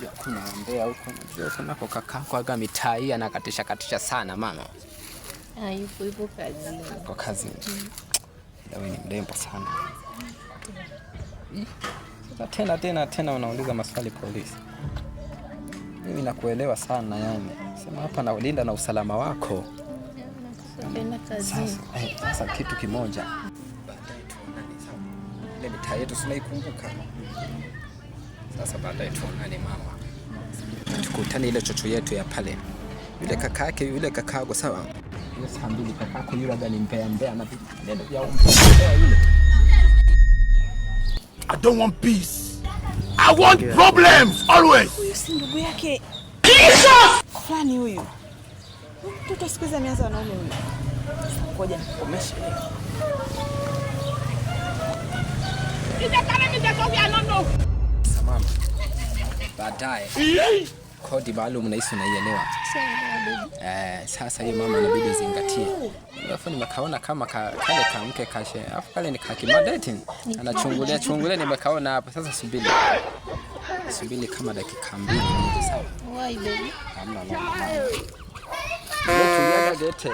Sio kuna mbea huko. Sio kuna kaka kwa mitaa hii anakatisha sana mama. Yupo kazini. Kwa kazi. Wewe ni mrembo sana. Tena unauliza maswali polisi. Mimi nakuelewa sana yani. Sema hapa naulinda na usalama wako. Sasa kitu kimoja. Baadaye tuonane sawa. Ile mitaa yetu tunaikumbuka. Sasa baadaye tuonane mama. Tukutane ile chocho yetu ya pale. Yule kaka yake yule kakago sawa. Yule saa mbili kakako yule gani mbea na neno ya mbea yule. I don't want peace. I want problems always. Huyu si ndugu yake. Jesus! Fulani huyu. Mtoto sikiza ameanza wanaume huyu. Ngoja nikomeshe. Samama. Baadaye. Kodi maalum nahisi unaielewa. Sasa hiyo mama inabidi zingatie. Alafu nimekaona kama kale kamke kashe. Alafu kale ni kakimadeti. Anachungulia nimekaona hapo. Sasa subiri kama dakika 2 hivi sawa. Why baby? Hamna mama. Tuliaga gete.